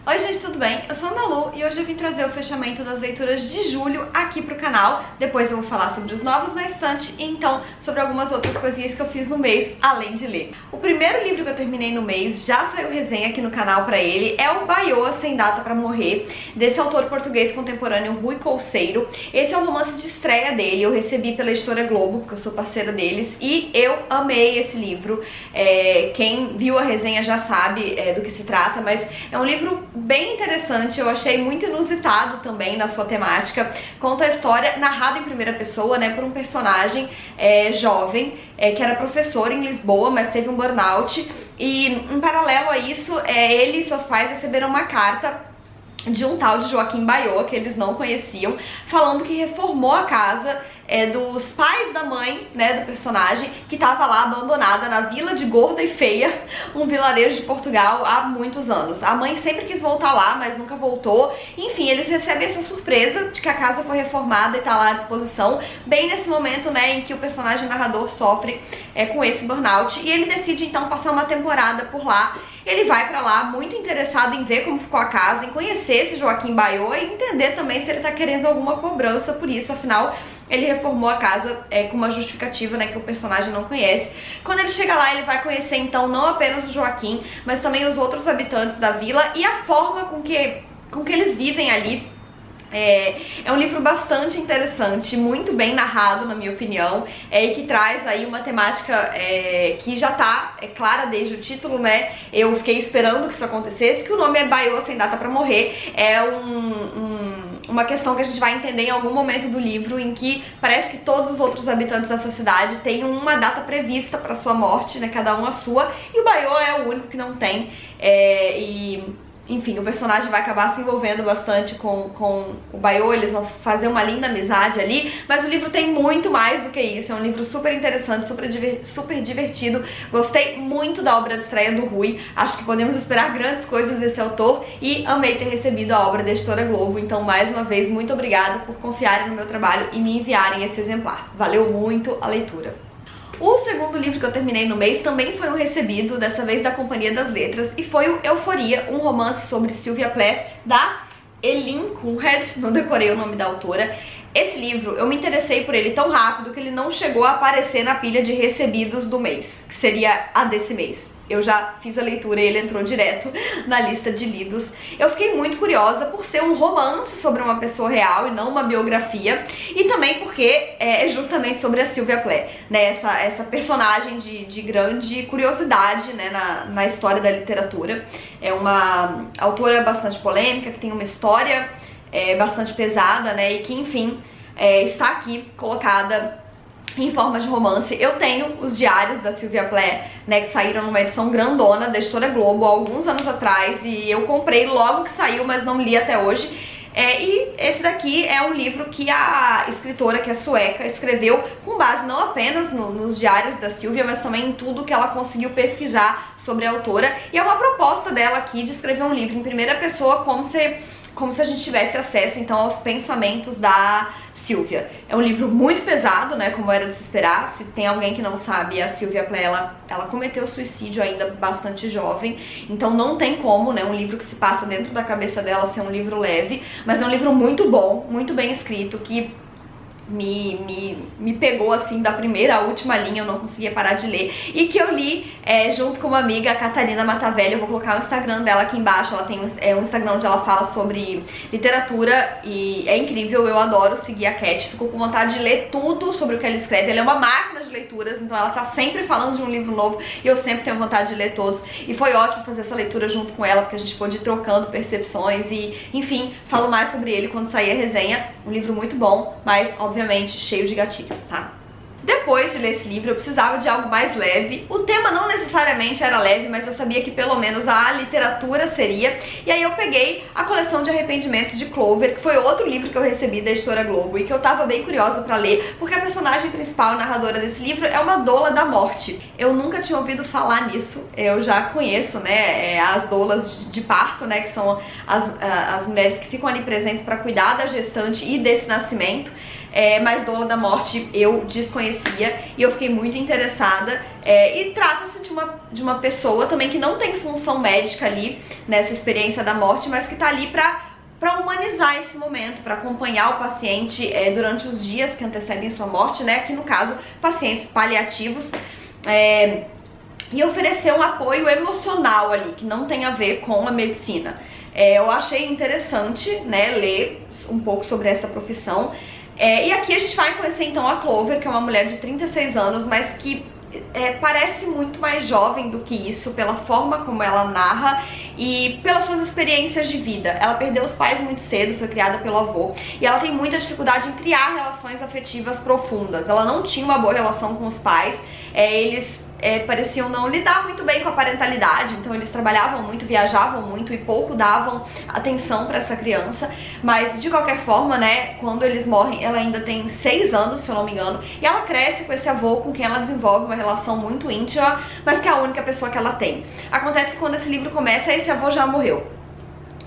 Oi gente, tudo bem? Eu sou a Ana Lu e hoje eu vim trazer o fechamento das leituras de julho aqui pro canal. Depois eu vou falar sobre os novos na estante e então sobre algumas outras coisinhas que eu fiz no mês, além de ler. O primeiro livro que eu terminei no mês, já saiu resenha aqui no canal pra ele, é o Baiôa Sem Data Pra Morrer, desse autor português contemporâneo Rui Couceiro. Esse é um romance de estreia dele, eu recebi pela editora Globo, porque eu sou parceira deles, e eu amei esse livro. Quem viu a resenha já sabe do que se trata, mas é um livro bem interessante, eu achei muito inusitado também na sua temática. Conta a história narrada em primeira pessoa, né, por um personagem jovem, que era professor em Lisboa, mas teve um burnout, e em paralelo a isso, ele e seus pais receberam uma carta de um tal de Joaquim Baiôa, que eles não conheciam, falando que reformou a casa dos pais da mãe, né, do personagem, que estava lá abandonada na vila de Gorda e Feia, um vilarejo de Portugal, há muitos anos. A mãe sempre quis voltar lá, mas nunca voltou. Enfim, eles recebem essa surpresa de que a casa foi reformada e está lá à disposição, bem nesse momento, né, em que o personagem narrador sofre com esse burnout, e ele decide então passar uma temporada por lá. Ele vai pra lá muito interessado em ver como ficou a casa, em conhecer esse Joaquim Baiôa e entender também se ele tá querendo alguma cobrança por isso, afinal ele reformou a casa com uma justificativa, né, que o personagem não conhece. Quando ele chega lá, ele vai conhecer então não apenas o Joaquim, mas também os outros habitantes da vila e a forma com que eles vivem ali. É um livro bastante interessante, muito bem narrado, na minha opinião, e que traz aí uma temática que já tá clara desde o título, né? Eu fiquei esperando que isso acontecesse, que o nome é Baiôa Sem Data Pra Morrer. É uma questão que a gente vai entender em algum momento do livro, em que parece que todos os outros habitantes dessa cidade têm uma data prevista para sua morte, né? Cada um a sua, e o Baiôa é o único que não tem. Enfim, o personagem vai acabar se envolvendo bastante com o Baiôa, eles vão fazer uma linda amizade ali, mas o livro tem muito mais do que isso. É um livro super interessante, super divertido. Gostei muito da obra de estreia do Rui, acho que podemos esperar grandes coisas desse autor e amei ter recebido a obra da editora Globo. Então, mais uma vez, muito obrigada por confiarem no meu trabalho e me enviarem esse exemplar. Valeu muito a leitura. O segundo livro que eu terminei no mês também foi um recebido, dessa vez da Companhia das Letras, e foi o Euforia, um romance sobre Sylvia Plath, da Elin Conrad, não decorei o nome da autora. Esse livro, eu me interessei por ele tão rápido que ele não chegou a aparecer na pilha de recebidos do mês, que seria a desse mês. Eu já fiz a leitura e ele entrou direto na lista de lidos. Eu fiquei muito curiosa por ser um romance sobre uma pessoa real e não uma biografia. E também porque é justamente sobre a Sylvia Plath, né? Essa personagem de grande curiosidade, né, na história da literatura. É uma autora bastante polêmica, que tem uma história bastante pesada, né? E que, enfim, está aqui colocada em forma de romance. Eu tenho os diários da Sylvia Plath, né, que saíram numa edição grandona da editora Globo há alguns anos atrás, e eu comprei logo que saiu, mas não li até hoje. E esse daqui é um livro que a escritora, que é sueca, escreveu com base não apenas nos diários da Sylvia, mas também em tudo que ela conseguiu pesquisar sobre a autora. E é uma proposta dela aqui de escrever um livro em primeira pessoa, como se a gente tivesse acesso então aos pensamentos da Sylvia. É um livro muito pesado, né, como era de se esperar. Se tem alguém que não sabe, a Sylvia Plath, ela cometeu suicídio ainda bastante jovem, então não tem como, né, um livro que se passa dentro da cabeça dela ser um livro leve, mas é um livro muito bom, muito bem escrito, que me pegou assim da primeira à última linha, eu não conseguia parar de ler, e que eu li junto com uma amiga, a Catarina Matavelli. Eu vou colocar o Instagram dela aqui embaixo. Ela tem um Instagram onde ela fala sobre literatura e é incrível, eu adoro seguir a Cat, fico com vontade de ler tudo sobre o que ela escreve. Ela é uma máquina de leituras, então ela tá sempre falando de um livro novo e eu sempre tenho vontade de ler todos, e foi ótimo fazer essa leitura junto com ela, porque a gente pôde ir trocando percepções e, enfim, falo mais sobre ele quando sair a resenha. Um livro muito bom, mas obviamente cheio de gatilhos, tá? Depois de ler esse livro, eu precisava de algo mais leve. O tema não necessariamente era leve, mas eu sabia que pelo menos a literatura seria. E aí eu peguei a coleção de Arrependimentos de Clover, que foi outro livro que eu recebi da editora Globo e que eu tava bem curiosa pra ler, porque a personagem principal, a narradora desse livro, é uma doula da morte. Eu nunca tinha ouvido falar nisso. Eu já conheço, né, as doulas de parto, né, que são as mulheres que ficam ali presentes pra cuidar da gestante e desse nascimento. Mas doula da morte eu desconhecia e eu fiquei muito interessada. E trata-se de de uma pessoa também que não tem função médica ali nessa experiência da morte, mas que tá ali pra humanizar esse momento, para acompanhar o paciente durante os dias que antecedem sua morte, né? Aqui no caso, pacientes paliativos, e oferecer um apoio emocional ali, que não tem a ver com a medicina. Eu achei interessante, né, ler um pouco sobre essa profissão. E aqui a gente vai conhecer então a Clover, que é uma mulher de 36 anos, mas que parece muito mais jovem do que isso, pela forma como ela narra e pelas suas experiências de vida. Ela perdeu os pais muito cedo, foi criada pelo avô, e ela tem muita dificuldade em criar relações afetivas profundas. Ela não tinha uma boa relação com os pais, eles pareciam não lidar muito bem com a parentalidade, então eles trabalhavam muito, viajavam muito e pouco davam atenção para essa criança. Mas de qualquer forma, né, quando eles morrem, ela ainda tem 6 anos, se eu não me engano, e ela cresce com esse avô com quem ela desenvolve uma relação muito íntima, mas que é a única pessoa que ela tem. Acontece que quando esse livro começa, esse avô já morreu.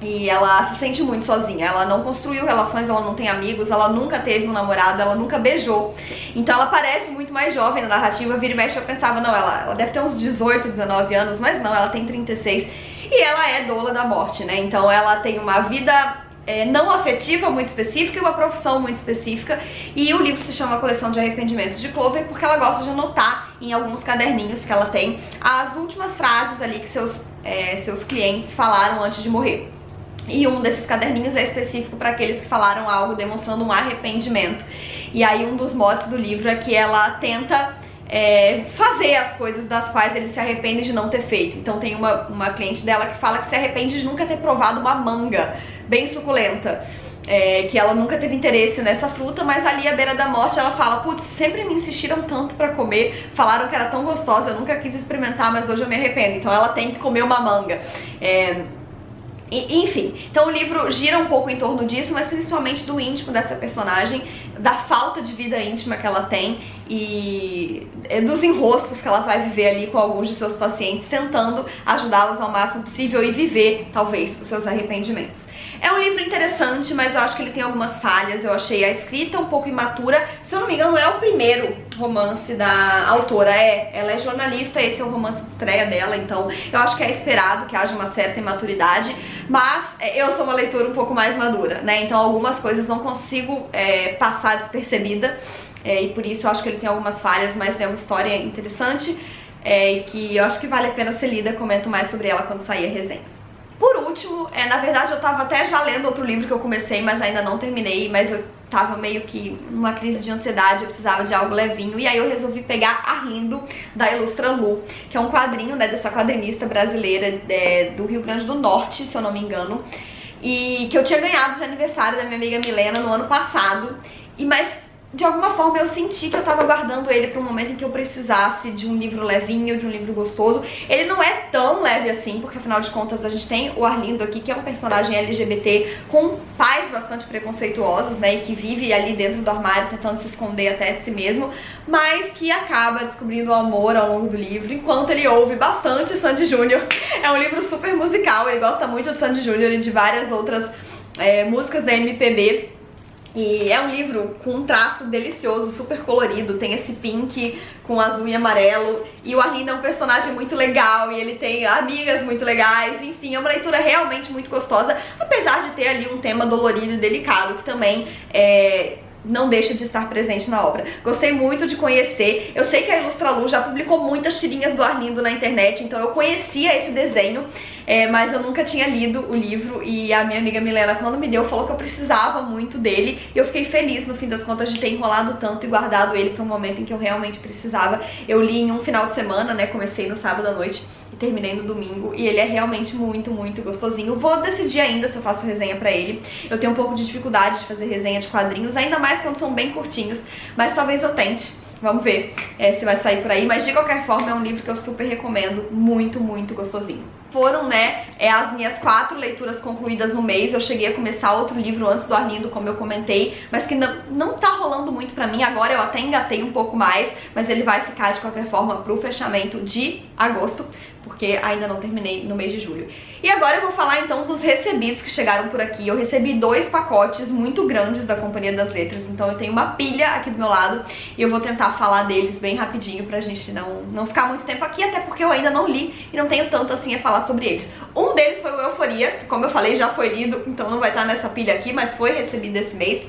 E ela se sente muito sozinha, ela não construiu relações, ela não tem amigos, ela nunca teve um namorado, ela nunca beijou. Então ela parece muito mais jovem na narrativa, vira e mexe eu pensava, não, ela deve ter uns 18, 19 anos, mas não, ela tem 36 e ela é doula da morte, né? Então ela tem uma vida não afetiva muito específica e uma profissão muito específica. E o livro se chama Coleção de Arrependimentos de Clover porque ela gosta de anotar em alguns caderninhos que ela tem as últimas frases ali que seus clientes falaram antes de morrer. E um desses caderninhos é específico para aqueles que falaram algo demonstrando um arrependimento. E aí um dos motes do livro é que ela tenta fazer as coisas das quais ele se arrepende de não ter feito. Então tem uma cliente dela que fala que se arrepende de nunca ter provado uma manga bem suculenta, que ela nunca teve interesse nessa fruta, mas ali à beira da morte ela fala, putz, sempre me insistiram tanto pra comer, falaram que era tão gostosa, eu nunca quis experimentar, mas hoje eu me arrependo. Então ela tem que comer uma manga. Enfim, então o livro gira um pouco em torno disso, mas principalmente do íntimo dessa personagem, da falta de vida íntima que ela tem e dos enroscos que ela vai viver ali com alguns de seus pacientes, tentando ajudá-los ao máximo possível e viver, talvez, os seus arrependimentos. É um livro interessante, mas eu acho que ele tem algumas falhas. Eu achei a escrita um pouco imatura. Se eu não me engano, é o primeiro romance da autora. Ela é jornalista, esse é o romance de estreia dela, então eu acho que é esperado que haja uma certa imaturidade. Mas eu sou uma leitora um pouco mais madura, né? Então algumas coisas não consigo passar despercebida. E por isso eu acho que ele tem algumas falhas, mas é uma história interessante e que eu acho que vale a pena ser lida. Comento mais sobre ela quando sair a resenha. Por último, na verdade eu tava até já lendo outro livro que eu comecei, mas ainda não terminei, mas eu tava meio que numa crise de ansiedade, eu precisava de algo levinho, e aí eu resolvi pegar Arlindo, da Ilustra Lu, que é um quadrinho, né, dessa quadrinista brasileira do Rio Grande do Norte, se eu não me engano, e que eu tinha ganhado de aniversário da minha amiga Milena no ano passado, mas de alguma forma eu senti que eu tava guardando ele para um momento em que eu precisasse de um livro levinho, de um livro gostoso. Ele não é tão leve assim, porque afinal de contas a gente tem o Arlindo aqui, que é um personagem LGBT com pais bastante preconceituosos, né, e que vive ali dentro do armário tentando se esconder até de si mesmo, mas que acaba descobrindo o amor ao longo do livro, enquanto ele ouve bastante Sandy Júnior. É um livro super musical, ele gosta muito de Sandy Júnior e de várias outras músicas da MPB. E é um livro com um traço delicioso, super colorido, tem esse pink com azul e amarelo, e o Arlindo é um personagem muito legal, e ele tem amigas muito legais, enfim, é uma leitura realmente muito gostosa, apesar de ter ali um tema dolorido e delicado, que também não deixa de estar presente na obra. Gostei muito de conhecer. Eu sei que a Ilustra Lu já publicou muitas tirinhas do Arlindo na internet, então eu conhecia esse desenho, mas eu nunca tinha lido o livro, e a minha amiga Milena, quando me deu, falou que eu precisava muito dele, e eu fiquei feliz, no fim das contas, de ter enrolado tanto e guardado ele para um momento em que eu realmente precisava. Eu li em um final de semana, né, comecei no sábado à noite e terminei no domingo, e ele é realmente muito, muito gostosinho. Vou decidir ainda se eu faço resenha pra ele. Eu tenho um pouco de dificuldade de fazer resenha de quadrinhos, ainda mais quando são bem curtinhos, mas talvez eu tente. Vamos ver se vai sair por aí, mas de qualquer forma é um livro que eu super recomendo, muito, muito gostosinho. Foram, né, as minhas 4 leituras concluídas no mês. Eu cheguei a começar outro livro antes do Arlindo, como eu comentei, mas que não tá rolando muito pra mim. Agora eu até engatei um pouco mais, mas ele vai ficar de qualquer forma pro fechamento de agosto. porque ainda não terminei no mês de julho. E agora eu vou falar então dos recebidos que chegaram por aqui. Eu recebi 2 pacotes muito grandes da Companhia das Letras, então eu tenho uma pilha aqui do meu lado e eu vou tentar falar deles bem rapidinho pra gente não ficar muito tempo aqui, até porque eu ainda não li e não tenho tanto assim a falar sobre eles. Um deles foi o Euforia, que como eu falei já foi lido, então não vai estar nessa pilha aqui, mas foi recebido esse mês.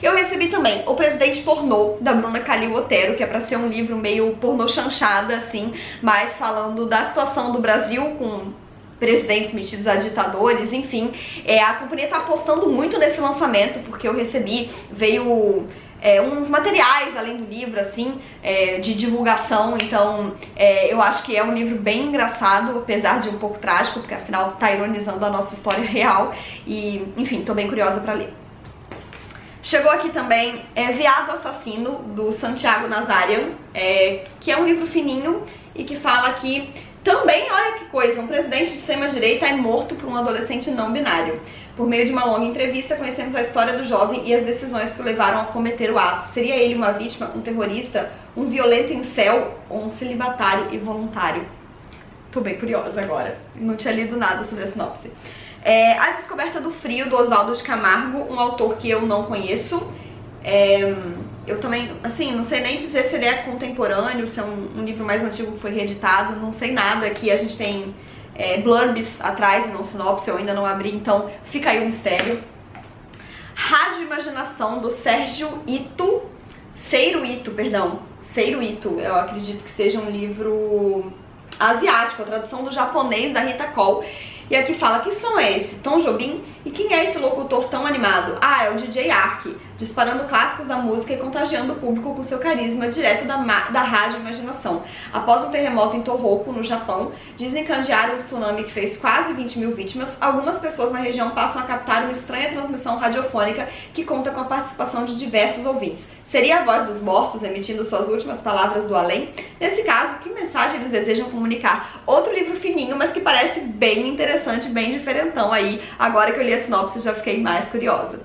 Eu recebi também O Presidente Pornô, da Bruna Calil Otero, que é pra ser um livro meio pornô chanchada, assim, mas falando da situação do Brasil com presidentes metidos a ditadores, enfim. A companhia tá apostando muito nesse lançamento, porque eu recebi, veio uns materiais além do livro, assim, de divulgação, então eu acho que é um livro bem engraçado, apesar de um pouco trágico, porque afinal tá ironizando a nossa história real, e enfim, tô bem curiosa pra ler. Chegou aqui também Veado Assassino, do Santiago Nazarian, que é um livro fininho e que fala que também, olha que coisa, um presidente de extrema-direita é morto por um adolescente não binário. Por meio de uma longa entrevista, conhecemos a história do jovem e as decisões que o levaram a cometer o ato. Seria ele uma vítima, um terrorista, um violento incel ou um celibatário e voluntário? Tô bem curiosa agora, não tinha lido nada sobre a sinopse. A Descoberta do Frio, do Oswaldo de Camargo, um autor que eu não conheço. Eu também, assim, não sei nem dizer se ele é contemporâneo, se é um livro mais antigo que foi reeditado, não sei nada. Aqui a gente tem blurbs atrás e não sinopse, eu ainda não abri, então fica aí o mistério. Rádio Imaginação, do Seiro Ito, eu acredito que seja um livro asiático, a tradução do japonês da Rita Cole. E aqui fala, que som é esse? Tom Jobim? E quem é esse locutor tão animado? Ah, é o DJ Ark, disparando clássicos da música e contagiando o público com seu carisma direto da Rádio Imaginação. Após um terremoto em Tohoku, no Japão, desencadearam um tsunami que fez quase 20 mil vítimas, algumas pessoas na região passam a captar uma estranha transmissão radiofônica que conta com a participação de diversos ouvintes. Seria a voz dos mortos emitindo suas últimas palavras do além? Nesse caso, que mensagem eles desejam comunicar? Outro livro fininho, mas que parece bem interessante, bem diferentão aí. Agora que eu li a sinopse, já fiquei mais curiosa.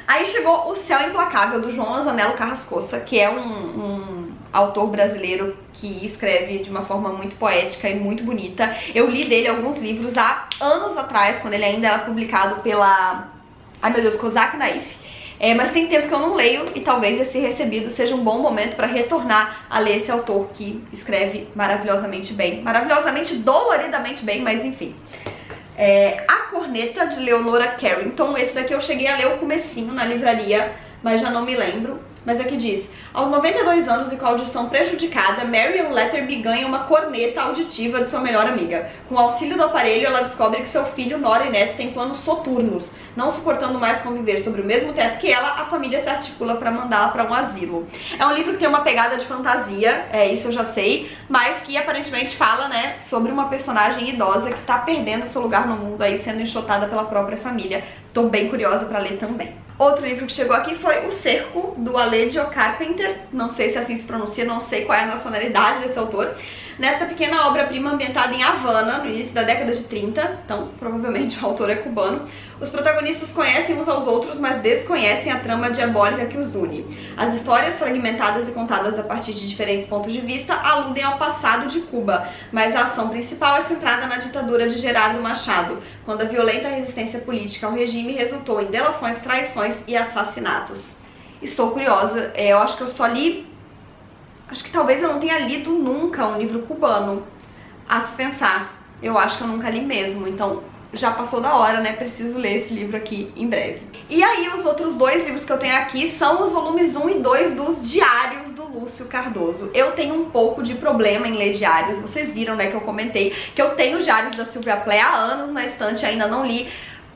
Aí chegou O Céu Implacável, do João Anzanello Carrascosa, que é um autor brasileiro que escreve de uma forma muito poética e muito bonita. Eu li dele alguns livros há anos atrás, quando ele ainda era publicado pela... ai meu Deus, Kozak Naif. Mas tem tempo que eu não leio e talvez esse recebido seja um bom momento para retornar a ler esse autor que escreve maravilhosamente bem. Maravilhosamente, doloridamente bem, mas enfim. A Corneta, de Leonora Carrington. Esse daqui eu cheguei a ler o comecinho na livraria, mas já não me lembro. Mas aqui diz: aos 92 anos e com a audição prejudicada, Marion Letterby ganha uma corneta auditiva de sua melhor amiga. Com o auxílio do aparelho, ela descobre que seu filho, Nora e neto têm planos soturnos. Não suportando mais conviver sobre o mesmo teto que ela, a família se articula para mandá-la para um asilo. É um livro que tem uma pegada de fantasia, isso eu já sei, mas que aparentemente fala, né, sobre uma personagem idosa que tá perdendo seu lugar no mundo aí, sendo enxotada pela própria família. Tô bem curiosa para ler também. Outro livro que chegou aqui foi O Cerco, do Alejo Carpenter. Não sei se assim se pronuncia, não sei qual é a nacionalidade desse autor. Nessa pequena obra-prima ambientada em Havana, no início da década de 30, então provavelmente o autor é cubano, os protagonistas conhecem uns aos outros, mas desconhecem a trama diabólica que os une. As histórias, fragmentadas e contadas a partir de diferentes pontos de vista, aludem ao passado de Cuba, mas a ação principal é centrada na ditadura de Gerardo Machado, quando a violenta resistência política ao regime resultou em delações, traições e assassinatos. Estou curiosa, eu acho que eu só li... Acho que talvez eu não tenha lido nunca um livro cubano. A se pensar, eu acho que eu nunca li mesmo, então já passou da hora, né? Preciso ler esse livro aqui em breve. E aí os outros 2 livros que eu tenho aqui são os volumes 1 e 2 dos Diários do Lúcio Cardoso. Eu tenho um pouco de problema em ler diários, vocês viram, né, que eu comentei que eu tenho os diários da Silvia Plath há anos na estante, ainda não li,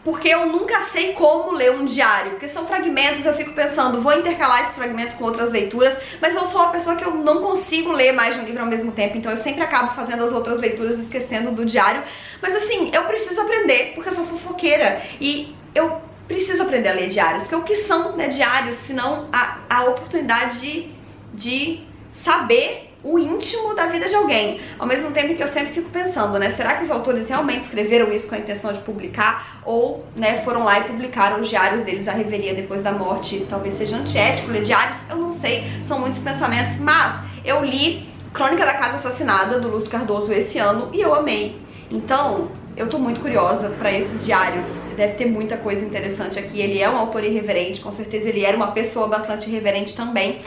porque eu nunca sei como ler um diário, porque são fragmentos, eu fico pensando, vou intercalar esses fragmentos com outras leituras, mas eu sou uma pessoa que eu não consigo ler mais de um livro ao mesmo tempo, então eu sempre acabo fazendo as outras leituras esquecendo do diário, mas assim, eu preciso aprender, porque eu sou fofoqueira, e eu preciso aprender a ler diários, porque o que são, né, diários, senão a oportunidade de saber o íntimo da vida de alguém, ao mesmo tempo que eu sempre fico pensando, né, será que os autores realmente escreveram isso com a intenção de publicar, ou, né, foram lá e publicaram os diários deles à revelia depois da morte? Talvez seja antiético ler diários, eu não sei, são muitos pensamentos, mas eu li Crônica da Casa Assassinada, do Lúcio Cardoso, esse ano, e eu amei. Então, eu tô muito curiosa pra esses diários. Deve ter muita coisa interessante aqui. Ele é um autor irreverente, com certeza ele era uma pessoa bastante irreverente também.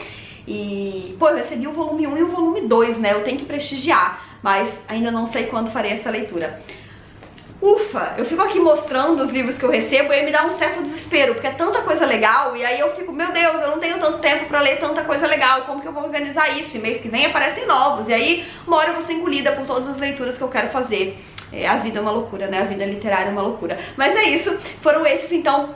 E, pô, eu recebi o volume 1 e o volume 2, né? Eu tenho que prestigiar, mas ainda não sei quando farei essa leitura. Ufa, eu fico aqui mostrando os livros que eu recebo e aí me dá um certo desespero, porque é tanta coisa legal, e aí eu fico, meu Deus, eu não tenho tanto tempo pra ler tanta coisa legal, como que eu vou organizar isso? E mês que vem aparecem novos, e aí uma hora eu vou ser engolida por todas as leituras que eu quero fazer. A vida é uma loucura, né? A vida literária é uma loucura. Mas é isso, foram esses então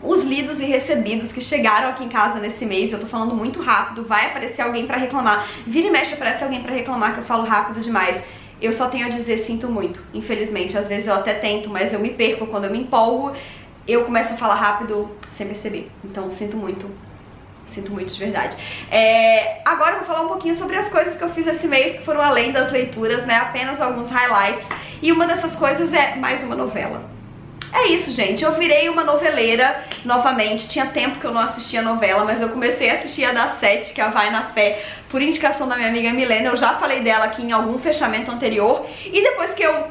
os lidos e recebidos que chegaram aqui em casa nesse mês. Eu tô falando muito rápido, vai aparecer alguém pra reclamar, vira e mexe aparece alguém pra reclamar que eu falo rápido demais. Eu só tenho a dizer sinto muito, infelizmente. Às vezes eu até tento, mas eu me perco. Quando eu me empolgo, eu começo a falar rápido sem perceber. Então sinto muito de verdade. Agora eu vou falar um pouquinho sobre as coisas que eu fiz esse mês, que foram além das leituras, né? Apenas alguns highlights. E uma dessas coisas é mais uma novela. É isso, gente, eu virei uma noveleira novamente. Tinha tempo que eu não assistia novela, mas eu comecei a assistir a das 7, que é a Vai na Fé, por indicação da minha amiga Milena. Eu já falei dela aqui em algum fechamento anterior. E depois que eu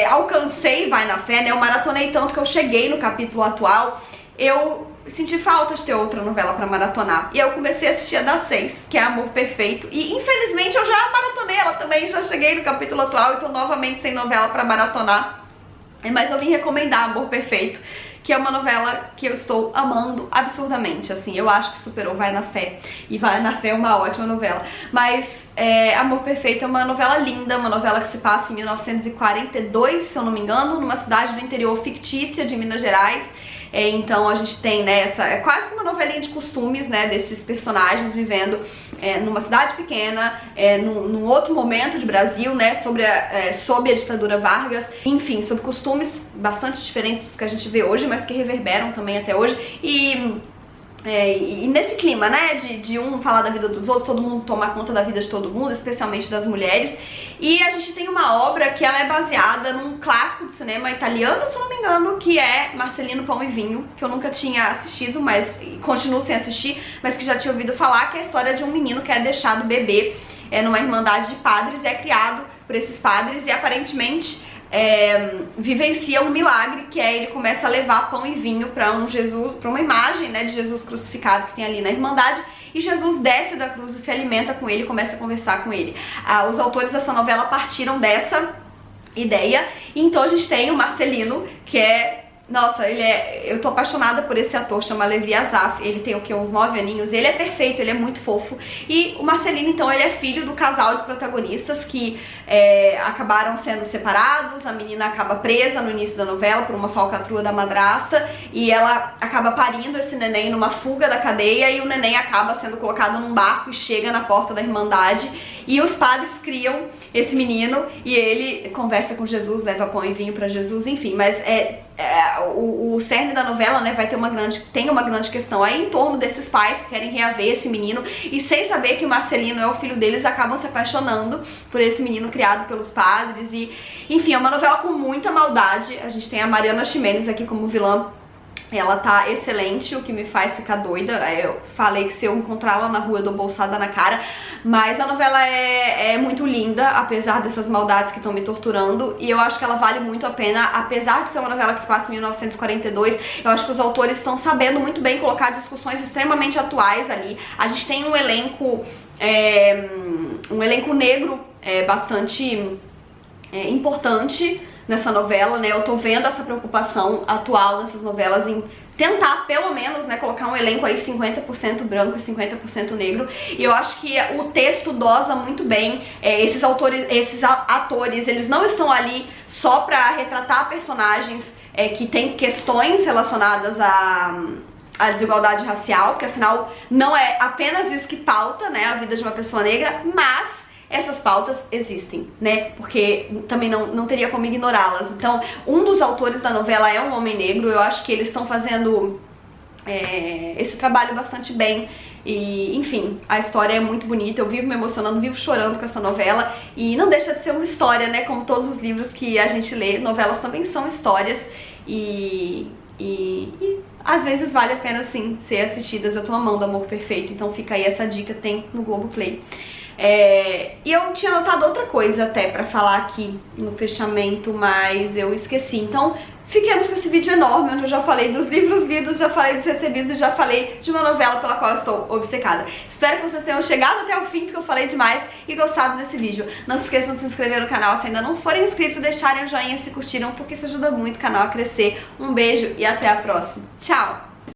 alcancei Vai na Fé, né, eu maratonei tanto que eu cheguei no capítulo atual, eu senti falta de ter outra novela pra maratonar. E aí eu comecei a assistir a das 6, que é Amor Perfeito. E infelizmente eu já maratonei ela também, já cheguei no capítulo atual e tô novamente sem novela pra maratonar. Mas eu vim recomendar Amor Perfeito, que é uma novela que eu estou amando absurdamente, assim, eu acho que superou Vai na Fé, e Vai na Fé é uma ótima novela, mas Amor Perfeito é uma novela linda, uma novela que se passa em 1942, se eu não me engano, numa cidade do interior fictícia de Minas Gerais. Então a gente tem, né, essa é quase uma novelinha de costumes, né, desses personagens vivendo numa cidade pequena, num outro momento de Brasil, né, sob a ditadura Vargas, enfim, sobre costumes bastante diferentes dos que a gente vê hoje, mas que reverberam também até hoje. E nesse clima, né, de um falar da vida dos outros, todo mundo tomar conta da vida de todo mundo, especialmente das mulheres. E a gente tem uma obra que ela é baseada num clássico do cinema italiano, se eu não me engano, que é Marcelino Pão e Vinho, que eu nunca tinha assistido, mas continuo sem assistir, mas que já tinha ouvido falar, que é a história de um menino que é deixado bebê numa irmandade de padres, é criado por esses padres e aparentemente vivencia um milagre, que ele começa a levar pão e vinho para uma imagem, né, de Jesus crucificado que tem ali na Irmandade, e Jesus desce da cruz e se alimenta com ele, começa a conversar com ele. Os autores dessa novela partiram dessa ideia, e então a gente tem o Marcelino, que nossa, eu tô apaixonada por esse ator, chama Levi Asaf. Ele tem o que, uns 9 aninhos, ele é perfeito, ele é muito fofo. E o Marcelino, então, ele é filho do casal de protagonistas que acabaram sendo separados. A menina acaba presa no início da novela por uma falcatrua da madrasta, e ela acaba parindo esse neném numa fuga da cadeia, e o neném acaba sendo colocado num barco e chega na porta da Irmandade, e os padres criam esse menino, e ele conversa com Jesus, leva pão e vinho pra Jesus, enfim, mas o cerne da novela, né, tem uma grande questão aí em torno desses pais que querem reaver esse menino, e sem saber que o Marcelino é o filho deles, acabam se apaixonando por esse menino criado pelos padres. E enfim, é uma novela com muita maldade. A gente tem a Mariana Ximenes aqui como vilã. Ela tá excelente, o que me faz ficar doida. Eu falei que se eu encontrá-la na rua eu dou bolsada na cara. Mas a novela é muito linda, apesar dessas maldades que estão me torturando. E eu acho que ela vale muito a pena, apesar de ser uma novela que se passa em 1942. Eu acho que os autores estão sabendo muito bem colocar discussões extremamente atuais ali. A gente tem um elenco negro bastante importante nessa novela, né? Eu tô vendo essa preocupação atual nessas novelas em tentar, pelo menos, né, colocar um elenco aí 50% branco e 50% negro. E eu acho que o texto dosa muito bem. Esses atores, eles não estão ali só pra retratar personagens que têm questões relacionadas à desigualdade racial, porque afinal não é apenas isso que pauta, né, a vida de uma pessoa negra, mas essas pautas existem, né, porque também não teria como ignorá-las. Então, um dos autores da novela é um homem negro. Eu acho que eles estão fazendo esse trabalho bastante bem. E, enfim, a história é muito bonita. Eu vivo me emocionando, vivo chorando com essa novela. E não deixa de ser uma história, né, como todos os livros que a gente lê. Novelas também são histórias e às vezes vale a pena, sim, ser assistidas. Eu tô amando Amor Perfeito, então fica aí essa dica, tem no Globoplay. E eu tinha anotado outra coisa até pra falar aqui no fechamento, mas eu esqueci. Então fiquemos com esse vídeo enorme, onde eu já falei dos livros lidos, já falei dos recebidos, já falei de uma novela pela qual eu estou obcecada. Espero que vocês tenham chegado até o fim, porque eu falei demais, e gostado desse vídeo. Não se esqueçam de se inscrever no canal se ainda não forem inscritos e deixarem o joinha se curtiram, porque isso ajuda muito o canal a crescer. Um beijo e até a próxima. Tchau!